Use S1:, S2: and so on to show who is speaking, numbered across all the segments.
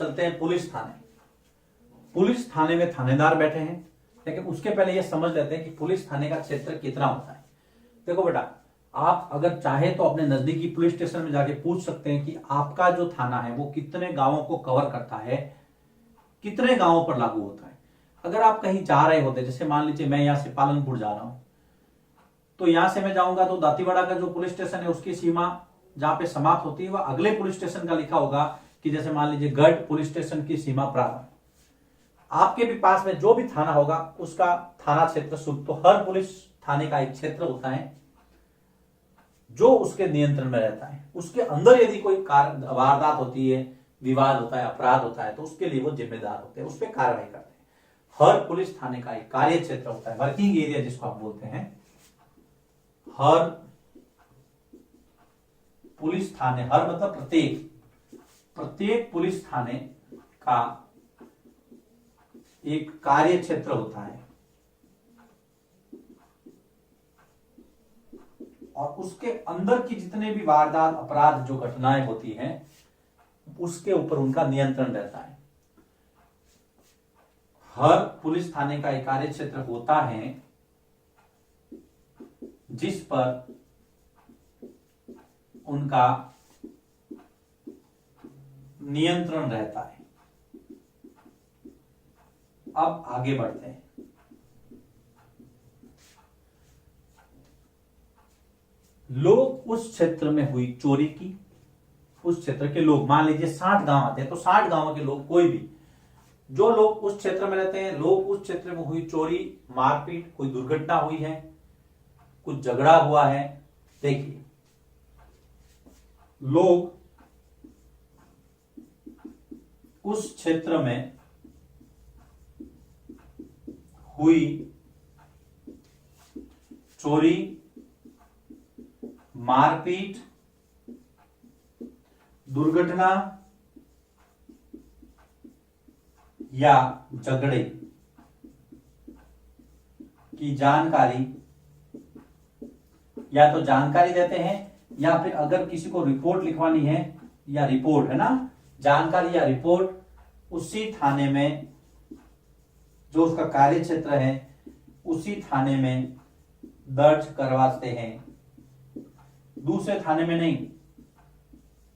S1: चलते हैं पुलिस थाने। पुलिस थाने में थानेदार बैठे हैं, लेकिन उसके पहले ये समझ लेते हैं कि पुलिस थाने का क्षेत्र कितना होता है। देखो बेटा, आप अगर चाहे तो अपने नजदीकी पुलिस स्टेशन में जाके पूछ सकते हैं कि आपका जो थाना है वो कितने गांवों को कवर करता है, कितने गांवों पर लागू होता है। अगर आप कहीं जा रहे होते, जैसे मान लीजिए मैं यहां से पालनपुर जा रहा हूं, तो यहां से मैं जाऊंगा तो दांतीवाड़ा का जो पुलिस स्टेशन है उसकी सीमा जहां पे समाप्त होती है वह अगले पुलिस स्टेशन का लिखा होगा कि जैसे मान लीजिए गढ़ पुलिस स्टेशन की सीमा प्रारंभ। आपके भी पास में जो भी थाना होगा उसका थाना क्षेत्र शुरू। तो हर पुलिस थाने का एक क्षेत्र होता है जो उसके नियंत्रण में रहता है। उसके अंदर यदि कोई वारदात होती है, विवाद होता है, अपराध होता है, तो उसके लिए वो जिम्मेदार होते हैं, उस पर कार्रवाई करते हैं। हर पुलिस थाने का एक कार्य क्षेत्र होता है, वर्किंग एरिया जिसको आप बोलते हैं। हर पुलिस थाने, हर मतलब प्रत्येक पुलिस थाने का एक कार्य क्षेत्र होता है और उसके अंदर की जितने भी वारदात, अपराध, जो घटनाएं होती हैं उसके ऊपर उनका नियंत्रण रहता है। हर पुलिस थाने का एक कार्य क्षेत्र होता है जिस पर उनका नियंत्रण रहता है। अब आगे बढ़ते हैं। लोग उस क्षेत्र में हुई चोरी की, उस क्षेत्र के लोग, मान लीजिए 60 गांव आते हैं तो 60 गांवों के लोग, कोई भी जो लोग उस क्षेत्र में रहते हैं, लोग उस क्षेत्र में हुई चोरी, मारपीट, कोई दुर्घटना हुई है, कुछ झगड़ा हुआ है। देखिए, लोग उस क्षेत्र में हुई चोरी, मारपीट, दुर्घटना या झगड़े की जानकारी या तो जानकारी देते हैं या फिर अगर किसी को रिपोर्ट लिखवानी है, या रिपोर्ट है ना, जानकारी या रिपोर्ट उसी थाने में, जो उसका कार्य क्षेत्र है उसी थाने में दर्ज करवाते हैं, दूसरे थाने में नहीं।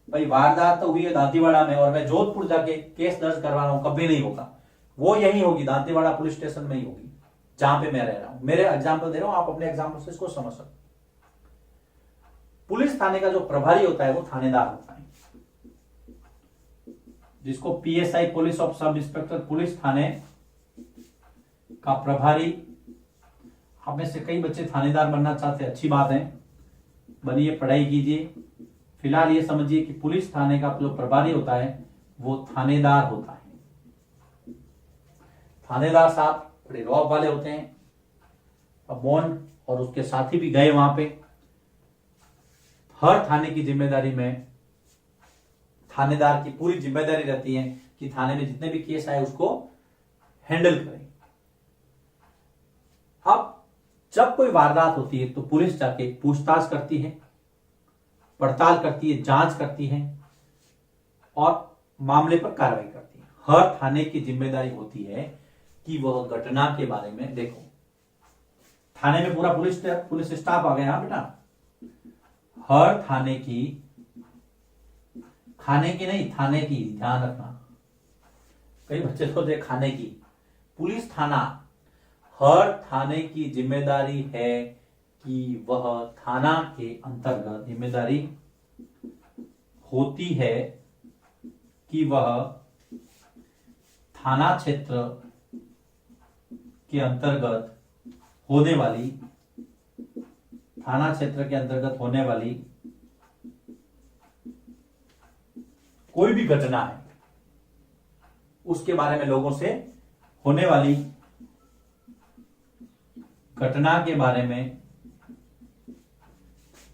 S1: भाई वारदात तो हुई है दांतीवाड़ा में और मैं जोधपुर जाके केस दर्ज करवा रहा हूं, कभी नहीं होगा। वो यही होगी, दांतीवाड़ा पुलिस स्टेशन में ही होगी जहां पे मैं रह रहा हूं। मेरे एग्जाम्पल दे रहा हूं, आप अपने एग्जाम्पल से इसको समझ सकते। पुलिस थाने का जो प्रभारी होता है वो थानेदार होता है, जिसको PSI, police of sub inspector, पुलिस थाने का प्रभारी। आप में से कई बच्चे थानेदार बनना चाहते हैं, अच्छी बात है, बनिए, पढ़ाई कीजिए। फिलहाल ये समझिए कि पुलिस थाने का जो प्रभारी होता है वो थानेदार होता है। थानेदार साहब बड़े रौब वाले होते हैं। अब मोहन और उसके साथी भी गए वहां पे। हर थाने की जिम्मेदारी में थानेदार की पूरी जिम्मेदारी रहती है कि थाने में जितने भी केस आए उसको हैंडल करें। अब जब कोई वारदात होती है तो पुलिस जाके पूछताछ करती है, पड़ताल करती है, जांच करती है और मामले पर कार्रवाई करती है। हर थाने की जिम्मेदारी होती है कि वह घटना के बारे में, देखो थाने में पूरा पुलिस स्टाफ आ गया बेटा। हर थाने की, खाने की नहीं, थाने की, ध्यान रखना, कई बच्चे सोचते खाने की। पुलिस थाना, हर थाने की जिम्मेदारी है कि वह थाना के अंतर्गत जिम्मेदारी होती है कि वह थाना क्षेत्र के अंतर्गत होने वाली, थाना क्षेत्र के अंतर्गत होने वाली कोई भी घटना है उसके बारे में, लोगों से होने वाली घटना के बारे में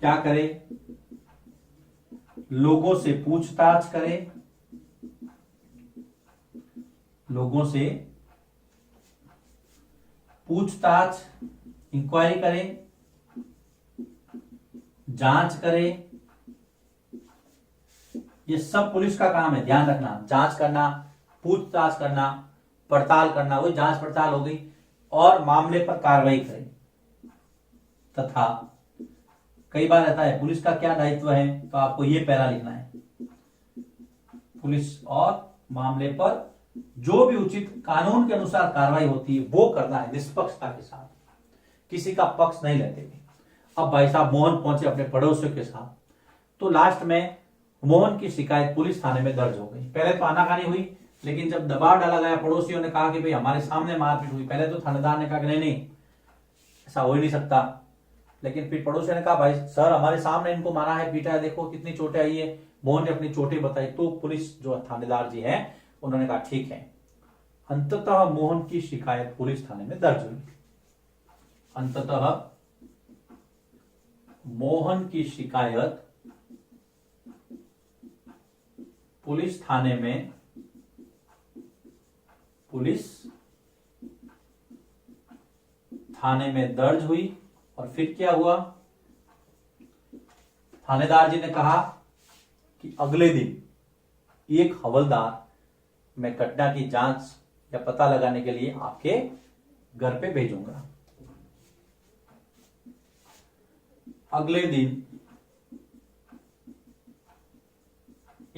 S1: क्या करे, लोगों से पूछताछ करे, लोगों से पूछताछ, इंक्वायरी करे, जांच करे। ये सब पुलिस का काम है, ध्यान रखना। जांच करना, पूछताछ करना, पड़ताल करना, वही जांच पड़ताल हो गई, और मामले पर कार्रवाई करे। तथा कई बार रहता है पुलिस का क्या दायित्व है, तो आपको ये पैरा लिखना है, पुलिस और मामले पर जो भी उचित कानून के अनुसार कार्रवाई होती है वो करना है निष्पक्षता के साथ, किसी का पक्ष नहीं लेते हुए। अब भाई साहब मोहन पहुंचे अपने पड़ोसियों के साथ, तो लास्ट में मोहन की शिकायत पुलिस थाने में दर्ज हो गई। पहले तो आनाकानी हुई, लेकिन जब दबाव डाला गया, पड़ोसियों ने कहा कि भाई हमारे सामने मारपीट हुई, पहले तो थानेदार ने कहा कि नहीं ऐसा हो ही नहीं सकता, लेकिन फिर पड़ोसियों ने कहा भाई सर हमारे सामने इनको मारा है, पीटा है, देखो कितनी चोटें आई है। मोहन ने अपनी चोटें बताई, तो पुलिस जो थानेदार जी हैं उन्होंने कहा ठीक है। अंततः मोहन की शिकायत पुलिस थाने में दर्ज हुई। अंततः मोहन की शिकायत पुलिस थाने में दर्ज हुई। और फिर क्या हुआ, थानेदार जी ने कहा कि अगले दिन एक हवलदार मैं घटना की जांच या पता लगाने के लिए आपके घर पे भेजूंगा। अगले दिन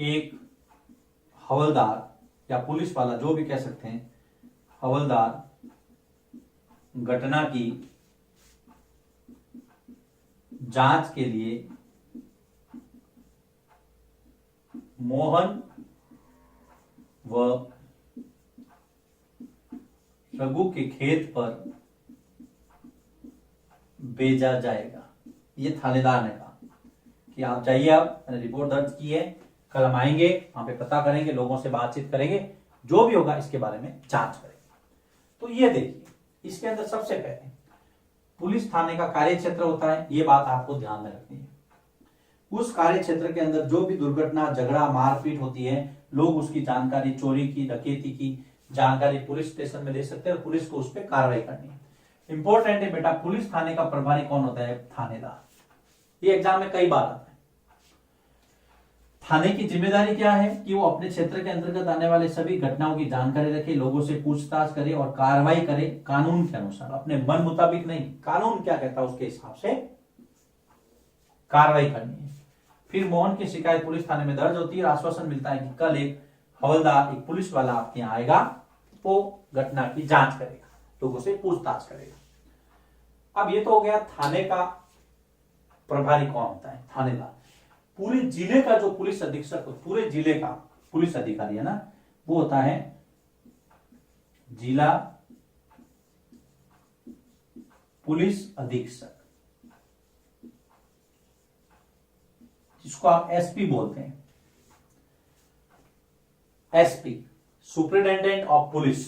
S1: एक हवलदार या पुलिस वाला, जो भी कह सकते हैं, हवलदार घटना की जांच के लिए मोहन व रघु के खेत पर भेजा जाएगा। ये थानेदार ने कहा कि आप जाइए, आप मैंने रिपोर्ट दर्ज की है, कल हम आएंगे, वहां पे पता करेंगे, लोगों से बातचीत करेंगे, जो भी होगा इसके बारे में जांच करेंगे। तो ये देखिए, इसके अंदर सबसे पहले पुलिस थाने का कार्य क्षेत्र होता है, ये बात आपको ध्यान में रखनी है। उस कार्य क्षेत्र के अंदर जो भी दुर्घटना, झगड़ा, मारपीट होती है, लोग उसकी जानकारी, चोरी की, डकैती की जानकारी पुलिस स्टेशन में दे सकते हैं और पुलिस को उस पर कार्रवाई करनी है। इंपॉर्टेंट है बेटा, पुलिस थाने का प्रभारी कौन होता है? थानेदार। ये एग्जाम में कई बार आता है। थाने की जिम्मेदारी क्या है कि वो अपने क्षेत्र के अंतर्गत आने वाले सभी घटनाओं की जानकारी रखे, लोगों से पूछताछ करे और कार्रवाई करे कानून के अनुसार, अपने मन मुताबिक नहीं, कानून क्या कहता है उसके हिसाब से कार्रवाई करनी है। फिर मोहन की शिकायत पुलिस थाने में दर्ज होती है और आश्वासन मिलता है कि कल एक हवलदार, एक पुलिस वाला आपके यहाँ आएगा, वो घटना की जांच करेगा, लोगों से पूछताछ करेगा। अब ये तो हो गया थाने का प्रभारी कौन होता है? थानेदार। पूरे जिले का जो पुलिस अधीक्षक, पूरे जिले का पुलिस अधिकारी है ना, वो होता है जिला पुलिस अधीक्षक, जिसको आप एसपी बोलते हैं। एसपी, सुपरिटेंडेंट ऑफ पुलिस,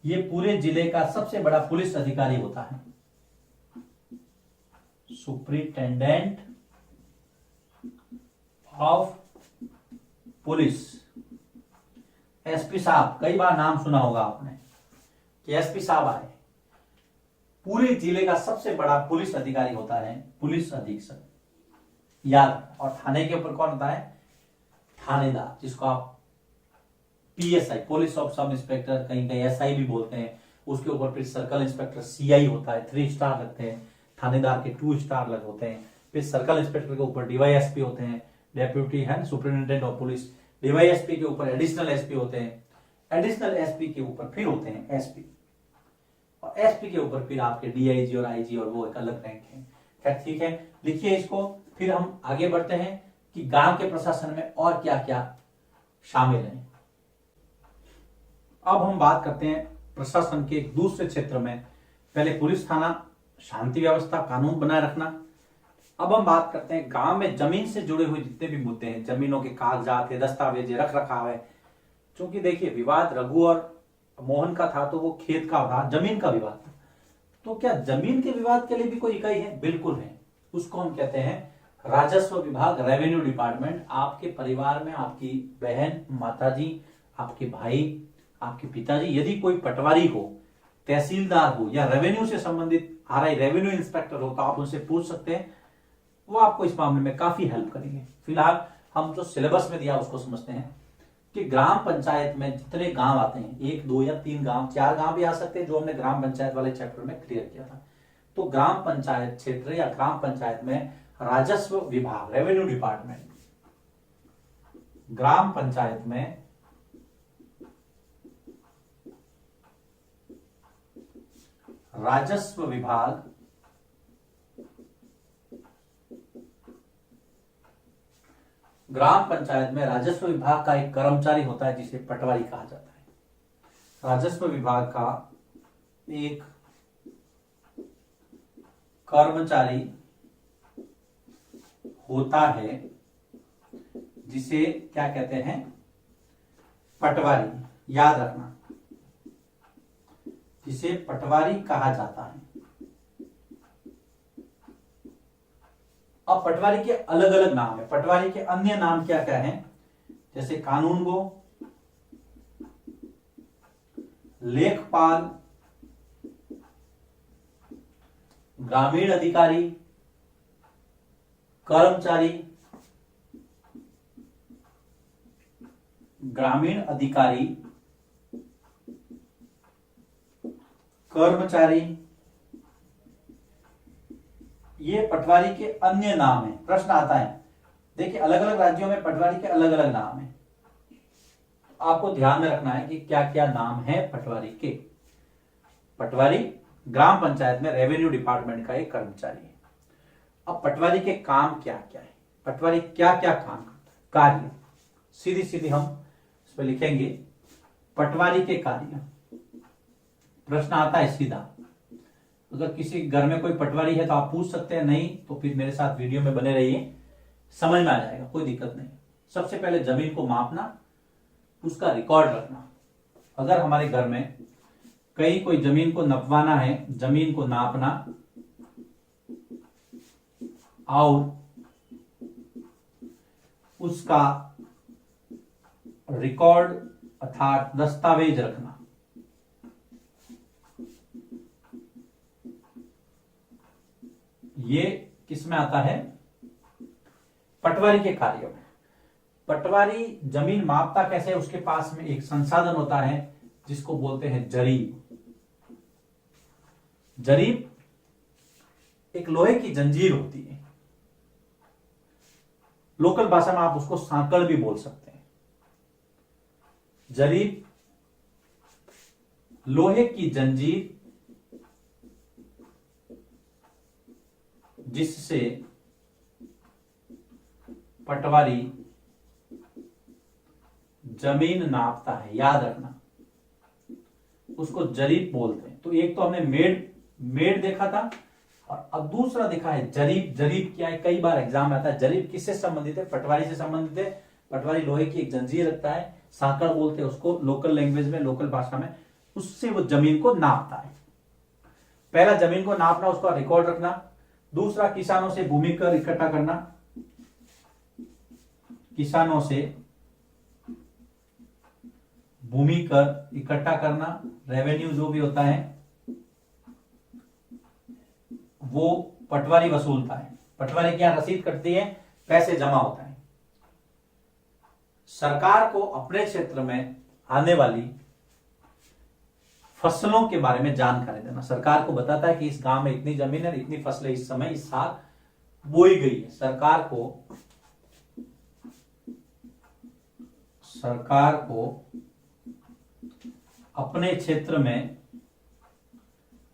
S1: ये पूरे जिले का सबसे बड़ा पुलिस अधिकारी होता है। सुपरिटेंडेंट ऑफ पुलिस, एसपी साहब, कई बार नाम सुना होगा आपने कि एसपी साहब आए। पूरे जिले का सबसे बड़ा पुलिस अधिकारी होता है पुलिस अधीक्षक, याद। और थाने के ऊपर कौन होता है? थानेदार, जिसको आप PSI, police of sub inspector, कहीं कहीं एसआई भी बोलते हैं। उसके ऊपर फिर सर्कल इंस्पेक्टर सीआई होता है, 3 स्टार लगते हैं। थानेदार के 2 स्टार लग होते हैं। फिर सर्कल इंस्पेक्टर के ऊपर डीवाईएसपी होते हैं, डेप्यूटी है सुपरिटेंडेंट ऑफ पुलिस। डीवाईएसपी के ऊपर एडिशनल एसपी होते हैं। एडिशनल एसपी के ऊपर फिर होते हैं एसपी, और एसपी के ऊपर फिर आपके डीआईजी और आईजी, और वो एक अलग रैंक है। खैर ठीक है, लिखिए इसको। फिर हम आगे बढ़ते हैं कि गांव के प्रशासन में और क्या क्या शामिल है। अब हम बात करते हैं प्रशासन के एक दूसरे क्षेत्र में। पहले पुलिस थाना, शांति व्यवस्था, कानून बनाए रखना। अब हम बात करते हैं गांव में जमीन से जुड़े हुए जितने भी मुद्दे हैं, जमीनों के कागजात है, दस्तावेज, रख रखाव है। क्योंकि देखिए, विवाद रघु और मोहन का था तो वो खेत का था, जमीन का विवाद था। तो क्या जमीन के विवाद के लिए भी कोई इकाई है? बिल्कुल है। उसको हम कहते हैं राजस्व विभाग, रेवेन्यू डिपार्टमेंट। आपके परिवार में आपकी बहन, माताजी, आपके भाई, आपके पिताजी, यदि कोई पटवारी हो, तहसीलदार हो, या रेवेन्यू से संबंधित आरआई रेवेन्यू इंस्पेक्टर हो, तो आप उनसे पूछ सकते हैं, वो आपको इस मामले में काफी हेल्प करेंगे। फिलहाल हम जो सिलेबस में दिया उसको समझते हैं। कि ग्राम पंचायत में जितने गांव आते हैं, 1 2 या 3 गांव, 4 गांव भी आ सकते हैं, जो हमने ग्राम पंचायत वाले चैप्टर में क्लियर किया था। तो ग्राम पंचायत क्षेत्र या ग्राम पंचायत में राजस्व विभाग, रेवेन्यू डिपार्टमेंट, ग्राम पंचायत में राजस्व विभाग ग्राम पंचायत में राजस्व विभाग का एक कर्मचारी होता है जिसे पटवारी कहा जाता है। राजस्व विभाग का एक कर्मचारी होता है जिसे क्या कहते हैं, पटवारी। याद रखना, जिसे पटवारी कहा जाता है। अब पटवारी के अलग अलग नाम है। पटवारी के अन्य नाम क्या क्या हैं, जैसे कानूनगो, लेखपाल, ग्रामीण अधिकारी, कर्मचारी, ग्रामीण अधिकारी, कर्मचारी, ये पटवारी के अन्य नाम है। प्रश्न आता है, देखिए अलग अलग राज्यों में पटवारी के अलग अलग नाम है। आपको ध्यान में रखना है कि क्या क्या नाम है पटवारी के। पटवारी ग्राम पंचायत में रेवेन्यू डिपार्टमेंट का एक कर्मचारी है। अब पटवारी के काम क्या क्या है, पटवारी क्या क्या काम करता है, कार्य। सीधी सीधी हम इस पर लिखेंगे पटवारी के कार्य। प्रश्न आता है सीधा, अगर किसी घर में कोई पटवारी है तो आप पूछ सकते हैं, नहीं तो फिर मेरे साथ वीडियो में बने रहिए, समझ में आ जाएगा, कोई दिक्कत नहीं। सबसे पहले जमीन को मापना, उसका रिकॉर्ड रखना। अगर हमारे घर में कहीं कोई जमीन को नपवाना है, जमीन को नापना और उसका रिकॉर्ड अर्थात दस्तावेज रखना, ये किसमें आता है, पटवारी के कार्यों में। पटवारी जमीन मापता कैसे, उसके पास में एक संसाधन होता है जिसको बोलते हैं जरीब। जरीब एक लोहे की जंजीर होती है, लोकल भाषा में आप उसको सांकड़ भी बोल सकते हैं। जरीब लोहे की जंजीर जिससे पटवारी जमीन नापता है, याद रखना, उसको जरीब बोलते हैं। तो एक तो हमने मेड देखा था और अब दूसरा देखा है जरीब। जरीब क्या है, कई बार एग्जाम में आता है। जरीब किससे संबंधित है, पटवारी से संबंधित है। पटवारी लोहे की एक जंजीर रखता है, सांकड़ बोलते हैं उसको लोकल लैंग्वेज में, लोकल भाषा में, उससे वो जमीन को नापता है। पहला जमीन को नापना, उसका रिकॉर्ड रखना। दूसरा किसानों से भूमि कर इकट्ठा करना, किसानों से भूमि कर इकट्ठा करना, रेवेन्यू जो भी होता है वो पटवारी वसूलता है। पटवारी क्या रसीद कटती है, पैसे जमा होता है। सरकार को अपने क्षेत्र में आने वाली फसलों के बारे में जानकारी देना। सरकार को बताता है कि इस गांव में इतनी जमीन है, इतनी फसलें इस समय इस साल बोई गई है। सरकार को अपने क्षेत्र में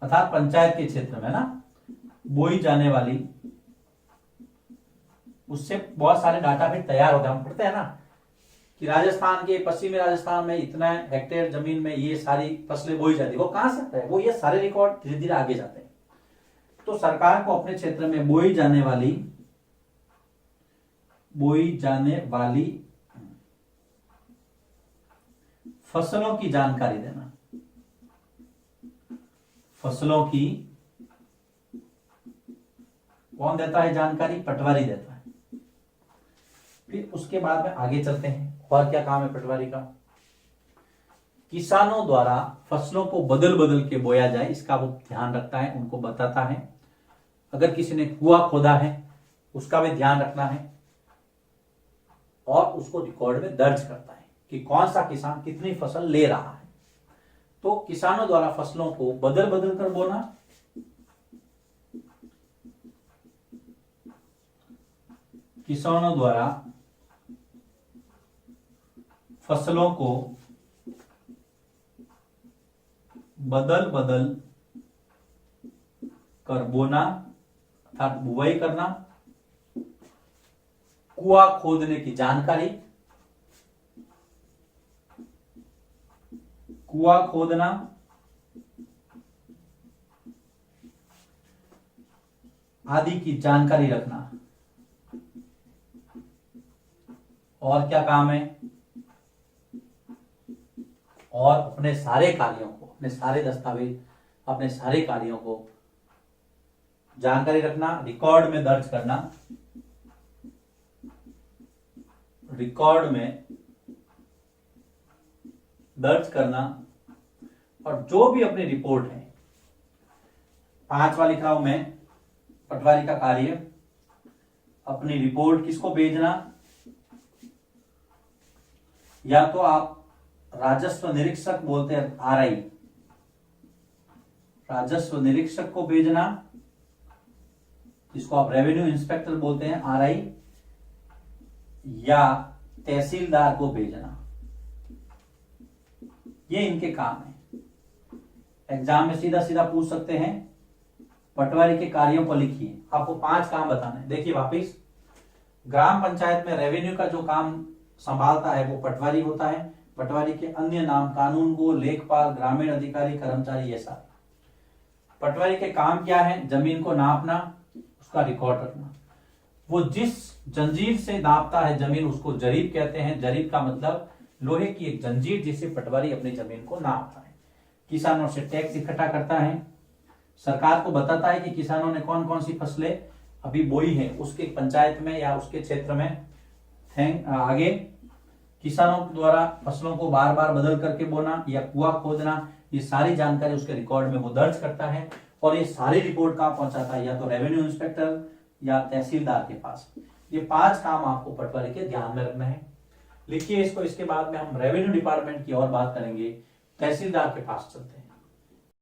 S1: अर्थात पंचायत के क्षेत्र में ना बोई जाने वाली, उससे बहुत सारे डाटा फिर तैयार होते हैं। हम पढ़ते हैं ना कि राजस्थान के पश्चिमी राजस्थान में इतना हेक्टेयर जमीन में ये सारी फसलें बोई जाती है। वो कहां से आता है, वो ये सारे रिकॉर्ड धीरे धीरे आगे जाते हैं। तो सरकार को अपने क्षेत्र में बोई जाने वाली फसलों की जानकारी देना। फसलों की कौन देता है जानकारी, पटवारी देता है। फिर उसके बाद में आगे चलते हैं, और क्या काम है पटवारी का। किसानों द्वारा फसलों को बदल बदल के बोया जाए, इसका वो ध्यान रखता है, उनको बताता है। अगर किसी ने कुआं खोदा है उसका भी ध्यान रखना है और उसको रिकॉर्ड में दर्ज करता है। कि कौन सा किसान कितनी फसल ले रहा है। तो किसानों द्वारा फसलों को बदल बदल कर बोना, किसानों द्वारा फसलों को बदल बदल कर बोना अर्थात बुवाई करना, कुआं खोदने की जानकारी, कुआं खोदना, आदि की जानकारी रखना। और क्या काम है? और अपने सारे कार्यों को, अपने सारे दस्तावेज, अपने सारे कार्यों को जानकारी रखना, रिकॉर्ड में दर्ज करना, रिकॉर्ड में दर्ज करना। और जो भी अपनी रिपोर्ट है, 5वां लिखा हूं मैं, पटवारी का कार्य, अपनी रिपोर्ट किसको भेजना? या तो आप राजस्व निरीक्षक बोलते हैं, आरआई, राजस्व निरीक्षक को भेजना, जिसको आप रेवेन्यू इंस्पेक्टर बोलते हैं, आरआई, या तहसीलदार को भेजना। ये इनके काम है। एग्जाम में सीधा सीधा पूछ सकते हैं, पटवारी के कार्यों को लिखिए। आपको 5 काम बताने हैं। देखिए वापिस, ग्राम पंचायत में रेवेन्यू का जो काम संभालता है वो पटवारी होता है। पटवारी के अन्य नाम कानूनगो, लेखपाल, ग्रामीण अधिकारी, कर्मचारी, ये सारे। पटवारी के काम क्या है? जमीन को नापना, उसका रिकॉर्ड रखना। वो जिस जंजीर से नापता है जमीन, उसको जरीब कहते हैं। जरीब का मतलब लोहे की एक जंजीर जिससे पटवारी अपनी जमीन को नापता है। किसानों से टैक्स इकट्ठा करता है, सरकार को बताता है कि किसानों ने कौन कौन सी फसलें अभी बोई है उसके पंचायत में या उसके क्षेत्र में। आगे, किसानों द्वारा फसलों को बार बार बदल करके बोना या कुआं खोदना, ये सारी जानकारी उसके रिकॉर्ड में वो दर्ज करता है। और ये सारी रिपोर्ट कहाँ पहुंचाता है? या तो रेवेन्यू इंस्पेक्टर या तहसीलदार के पास। ये 5 काम आपको पटवारी के ध्यान में रखना है। लिखिए इसको। इसके बाद में हम रेवेन्यू डिपार्टमेंट की और बात करेंगे। तहसीलदार के पास चलते हैं।